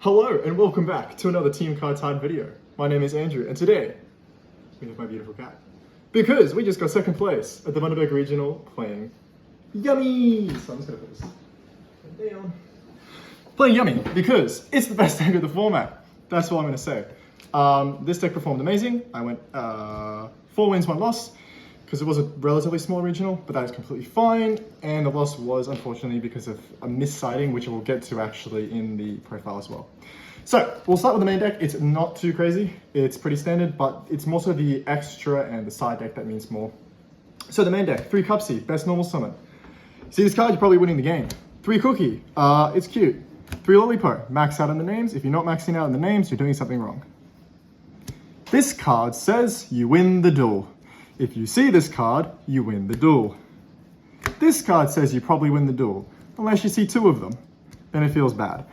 Hello and welcome back to another Team Card Tide video. My name is Andrew and today we have my beautiful cat. Because we just got second place at the Bundaberg Regional playing Yummy! So I'm just gonna put this down. Playing Yummy because it's the best deck of the format. That's what I'm gonna say. This deck performed amazing. I went 4 wins, 1 loss because it was a relatively small regional, but that is completely fine. And the loss was unfortunately because of a missighting, which we'll get to actually in the profile as well. So we'll start with the main deck. It's not too crazy. It's pretty standard, but it's more so the extra and the side deck that means more. So the main deck, 3 Cupsy, best normal summon. See this card, you're probably winning the game. 3 Cookie, it's cute. 3 Lollipo, max out on the names. If you're not maxing out on the names, you're doing something wrong. This card says you win the duel. If you see this card, you win the duel. This card says you probably win the duel, unless you see 2 of them, then it feels bad.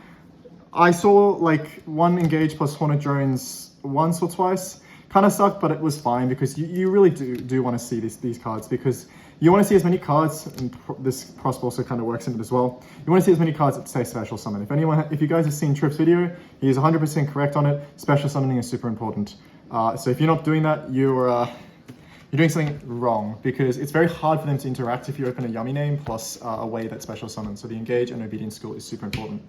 I saw like 1 engage plus Hornet drones once or twice. Kind of sucked, but it was fine because you really do want to see these cards because you want to see as many cards, and this prosper also kind of works in it as well. You want to see as many cards that say special summon. If you guys have seen Tripp's video, he is 100% correct on it. Special summoning is super important. So if you're not doing that, you're doing something wrong because it's very hard for them to interact if you open a Yummy name plus a way that special summons. So the engage and obedience skill is super important.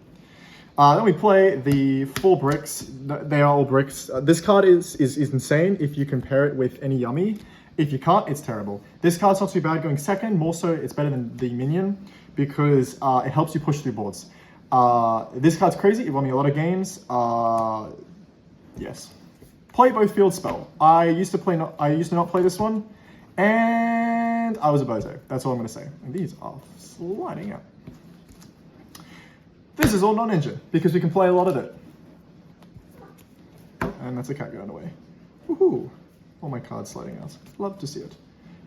Then we play the 4 bricks. They are all bricks. This card is insane if you compare it with any Yummy. If you can't, it's terrible. This card's not too bad going second. More so, it's better than the minion because it helps you push through boards. This card's crazy. It won me a lot of games. Yes. Play both field spell. I used to not play this one, and I was a bozo. That's all I'm gonna say. And these are sliding out. This is all non-engine because we can play a lot of it. And that's a cat going away. Woohoo! All my cards sliding out. Love to see it.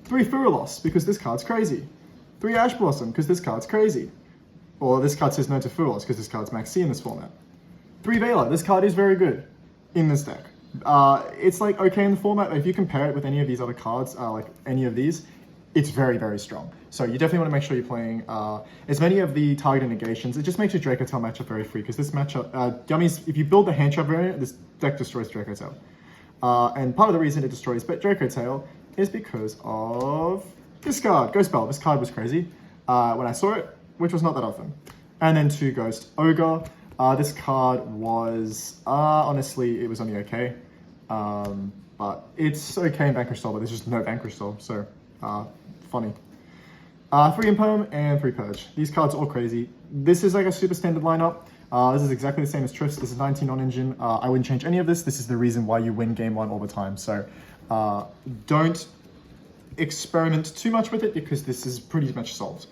3 Furilos because this card's crazy. 3 Ash Blossom because this card's crazy. Or this card says no to Furilos because this card's Max C in this format. 3 Vela. This card is very good in this deck. It's like okay in the format, but if you compare it with any of these other cards, like any of these, it's very, very strong. So you definitely want to make sure you're playing as many of the targeted negations. It just makes your Draco Tail matchup very free because this matchup, Yummies, if you build the hand trap variant, this deck destroys Draco Tail. And part of the reason it destroys Draco Tail is because of this card, Ghost Bell. This card was crazy when I saw it, which was not that often. And then 2 Ghost Ogre. This card was, honestly, it was only okay. But it's okay in Vanquish Soul, but there's just no Vanquish Soul, so funny. 3 Imperm and 3 Purge. These cards are all crazy. This is like a super standard lineup. This is exactly the same as Triff's. This is 19 non-engine. I wouldn't change any of this. This is the reason why you win game 1 all the time. So don't experiment too much with it because this is pretty much solved.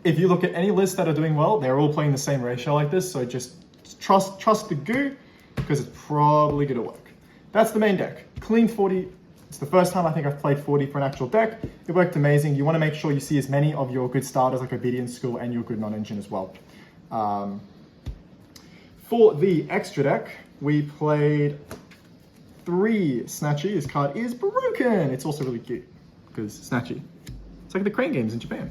If you look at any lists that are doing well, they're all playing the same ratio like this. So just trust the goo because it's probably going to work. That's the main deck. Clean 40. It's the first time I think I've played 40 for an actual deck. It worked amazing. You want to make sure you see as many of your good starters like Obedience School and your good non-engine as well. For the extra deck, we played 3 Snatchy. This card is broken. It's also really cute because Snatchy. It's like the crane games in Japan.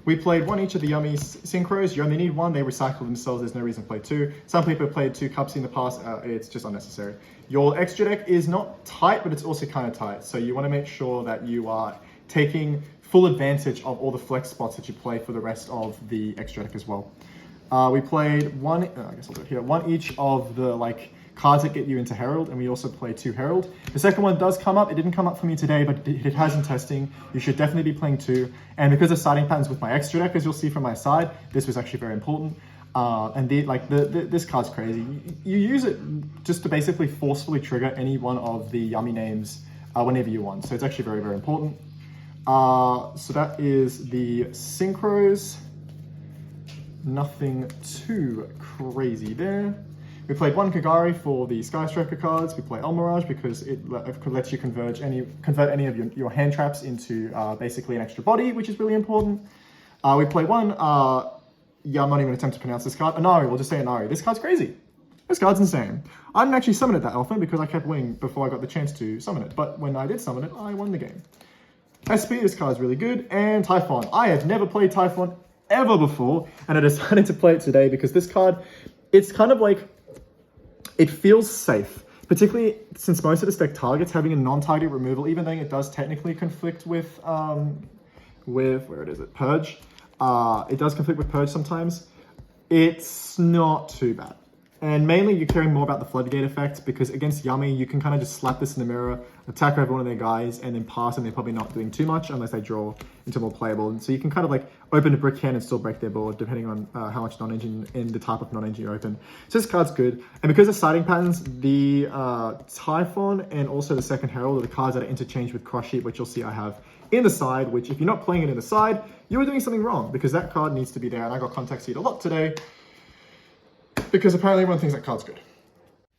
We played 1 each of the Yummy Synchros. You only need 1. They recycle themselves. There's no reason to play 2. Some people have played 2 Cups in the past. It's just unnecessary. Your extra deck is not tight, but it's also kind of tight. So you want to make sure that you are taking full advantage of all the flex spots that you play for the rest of the extra deck as well. We played 1, I guess I'll do it here, 1 each of the cards that get you into Herald, and we also play 2 Herald. The second one does come up. It didn't come up for me today, but it has in testing. You should definitely be playing 2. And because of siding patterns with my extra deck, as you'll see from my side, this was actually very important. And this card's crazy. You use it just to basically forcefully trigger any one of the Yummy names whenever you want. So it's actually very, very important. So that is the Synchros. Nothing too crazy there. We played 1 Kagari for the Sky Striker cards. We play El Mirage because it lets you convert any of your hand traps into basically an extra body, which is really important. We play 1, yeah, I'm not even going to attempt to pronounce this card. Inari, we'll just say Inari. This card's crazy. This card's insane. I didn't actually summon it that often because I kept winning before I got the chance to summon it. But when I did summon it, I won the game. SP, this card's really good. And Typhon. I have never played Typhon ever before, and I decided to play it today because this card, it's kind of like It feels safe, particularly since most of this deck targets having a non-target removal, even though it does technically conflict with where it is, Purge. It does conflict with Purge sometimes. It's not too bad. And mainly you're caring more about the Floodgate effect because against Yummy, you can kind of just slap this in the mirror, attack over one of their guys, and then pass, and they're probably not doing too much unless they draw into more playable. And so you can kind of like open a brick hand and still break their board depending on how much non-engine and the type of non-engine you open. So this card's good. And because of siding patterns, the Typhon and also the Second Herald are the cards that are interchanged with Crush Heap, which you'll see I have in the side, which if you're not playing it in the side, you are doing something wrong because that card needs to be there. And I got Contact Seed a lot today, because apparently everyone thinks that card's good.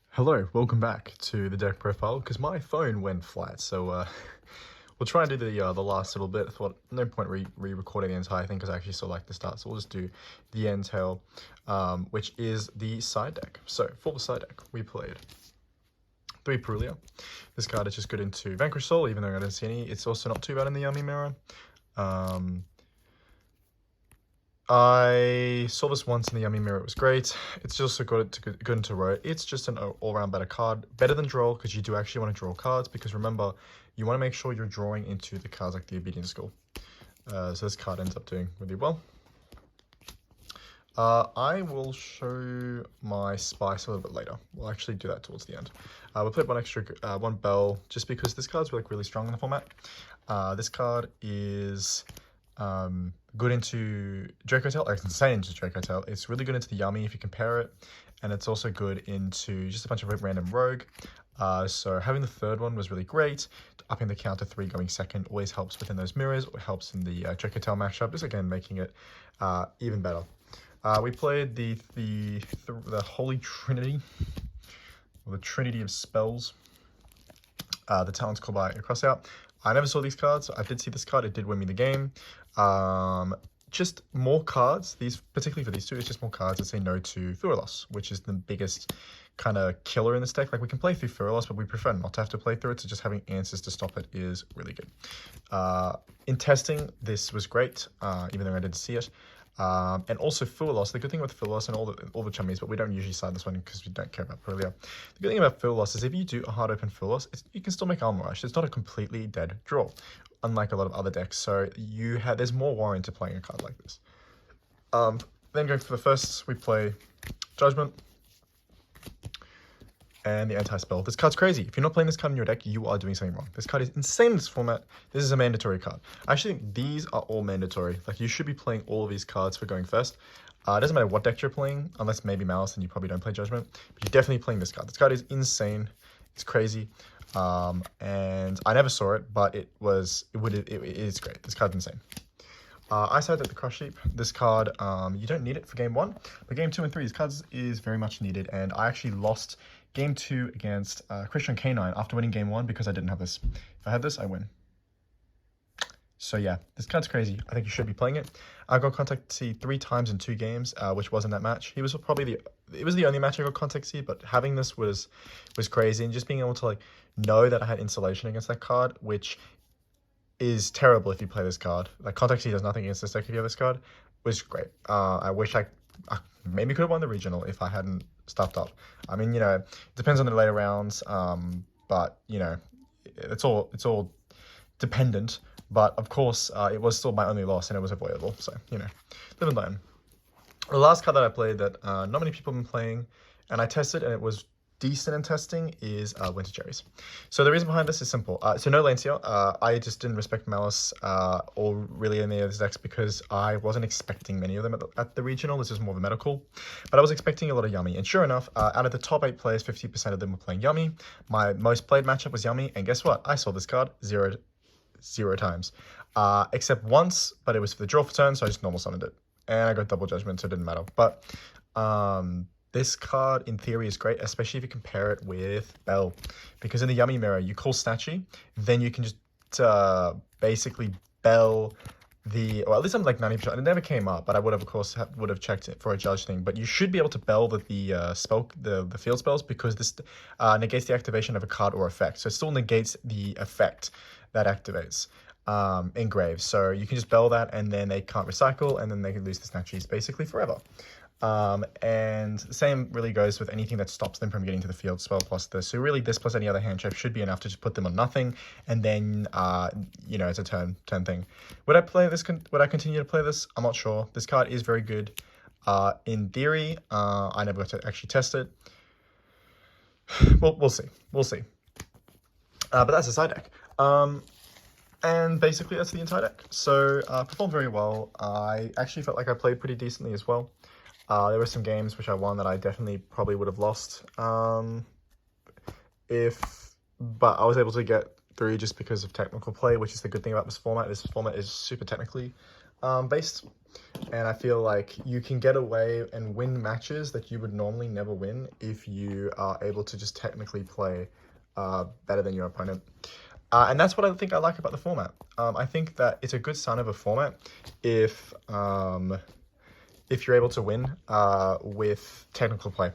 Hello, welcome back to the deck profile, because my phone went flat, so we'll try and do the last little bit. I thought no point re-recording the entire thing because I actually still like the start, so we'll just do the end tail, which is the side deck. So for the side deck, we played 3 Perulia. This card is just good into Vanquish Soul, even though I don't see any. It's also not too bad in the Yummy Mirror. I saw this once in the Yummy Mirror, it was great. It's also good into Row. It's just an all-round better card. Better than Draw, because you do actually want to draw cards, because remember, you want to make sure you're drawing into the cards like the Obedience School. So this card ends up doing really well. I will show my Spice a little bit later. We'll actually do that towards the end. We'll put one Bell, just because this card's like really strong in the format. This card is good into Draco Tail, it's insane into Draco Tail. It's really good into the Yummy if you compare it, and it's also good into just a bunch of random Rogue. So having the third one was really great. Upping the count to 3 going second always helps within those mirrors. It helps in the Draco Tail matchup, just again making it even better. We played the Holy Trinity, or the Trinity of Spells. The talent's called by a Crossout. I never saw these cards. I did see this card. It did win me the game. Just more cards. These, particularly for these two, it's just more cards that say no to Furilos, which is the biggest kind of killer in this deck. Like, we can play through Furilos, but we prefer not to have to play through it, so just having answers to stop it is really good. In testing, this was great, even though I didn't see it. And also Furilos, the good thing with Furilos and all the chummies, but we don't usually side this one because we don't care about Perulia. The good thing about Furilos is if you do a hard open Furilos, you can still make Armor Rush. It's not a completely dead draw, unlike a lot of other decks. So there's more warrant to playing a card like this. Then going for the first, we play Judgment and the Anti-Spell. This card's crazy. If you're not playing this card in your deck, you are doing something wrong. This card is insane in this format. This is a mandatory card. I actually think these are all mandatory. Like, you should be playing all of these cards for going first. It doesn't matter what deck you're playing, unless maybe Malice, and you probably don't play Judgment. But you're definitely playing this card. This card is insane. It's crazy. And I never saw it, but it is great. This card's insane. I said that the Crush Heap, this card, you don't need it for game 1, but game 2 and 3, this card is very much needed, and I actually lost game 2 against Christian K9 after winning game 1 because I didn't have this. If I had this, I win. So yeah, this card's crazy. I think you should be playing it. I got Contact Seed 3 times in 2 games, which wasn't that match. It was the only match I got Contact Seed, but having this was crazy, and just being able to like know that I had insulation against that card, which is terrible if you play this card. Like, Contact Seed does nothing against this deck if you have this card, was great. I wish I maybe could have won the regional if I hadn't stuffed up. I mean, you know, it depends on the later rounds, but you know, it's all dependent. But of course, it was still my only loss, and it was avoidable. So, you know, live and learn. The last card that I played that not many people have been playing, and I tested, and it was decent in testing, is Winter Cherries. So the reason behind this is simple. So no Lancia. I just didn't respect Malice or really any of these decks because I wasn't expecting many of them at the regional. This is more of a medical, but I was expecting a lot of Yummy. And sure enough, out of the top 8 players, 50% of them were playing Yummy. My most played matchup was Yummy, and guess what? I saw this card zero times, except once, but it was for the draw for turn, so I just normal summoned it, and I got double Judgment, so it didn't matter. But this card, in theory, is great, especially if you compare it with Bell. Because in the Yummy Mirror, you call Snatchy, then you can just basically Bell the... Well, at least I'm like 90%. It never came up, but I would have, of course, checked it for a judge thing. But you should be able to Bell the field spells, because this negates the activation of a card or effect. So it still negates the effect that activates in Graves. So you can just Bell that, and then they can't recycle, and then they can lose the Snatchies basically forever. And the same really goes with anything that stops them from getting to the field as well, plus this. So really this plus any other hand trap should be enough to just put them on nothing, and then, you know, it's a turn thing. Would I play this? Would I continue to play this? I'm not sure. This card is very good. In theory, I never got to actually test it. We'll see. We'll see. But that's the side deck. And basically that's the entire deck. So performed very well. I actually felt like I played pretty decently as well. There were some games which I won that I definitely probably would have lost but I was able to get through just because of technical play, which is the good thing about this format. This format is super technically based, and I feel like you can get away and win matches that you would normally never win if you are able to just technically play better than your opponent. And that's what I think I like about the format. I think that it's a good sign of a format if you're able to win with technical play.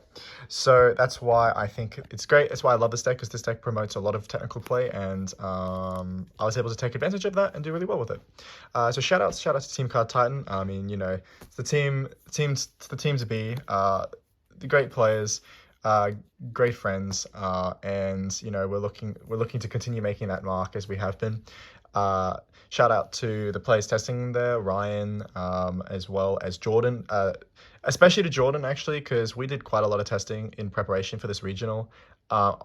So that's why I think it's great. That's why I love this deck, because this deck promotes a lot of technical play, and I was able to take advantage of that and do really well with it. So shout out to Team Card Titan. I mean, you know, it's the team to be. The great players, great friends, and you know, we're looking to continue making that mark as we have been. Shout out to the players testing there, Ryan, as well as Jordan, especially to Jordan actually, because we did quite a lot of testing in preparation for this regional.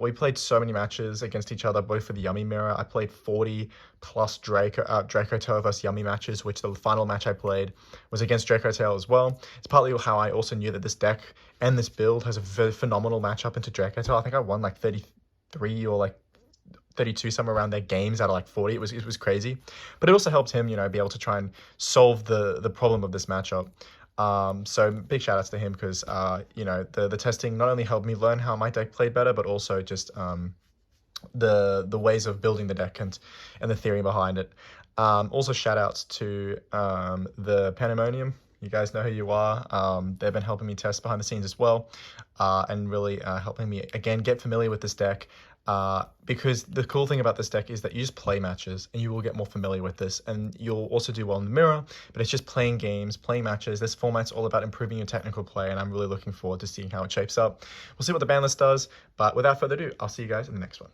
We played so many matches against each other, both for the Yummy Mirror. I played 40 plus Draco Tail versus Yummy matches, which the final match I played was against Draco Tail as well. It's partly how I also knew that this deck and this build has a very phenomenal matchup into Draco Tail. I think I won like 33 or like 32 somewhere around their games out of like 40. It was crazy, but it also helped him, you know, be able to try and solve the problem of this matchup. So big shout outs to him, because you know, the testing not only helped me learn how my deck played better, but also just the ways of building the deck and the theory behind it. Also shout outs to the Pandemonium. You guys know who you are. They've been helping me test behind the scenes as well, and really helping me again get familiar with this deck. Because the cool thing about this deck is that you just play matches and you will get more familiar with this, and you'll also do well in the mirror, but it's just playing games, playing matches. This format's all about improving your technical play, and I'm really looking forward to seeing how it shapes up. We'll see what the ban list does, but without further ado, I'll see you guys in the next one.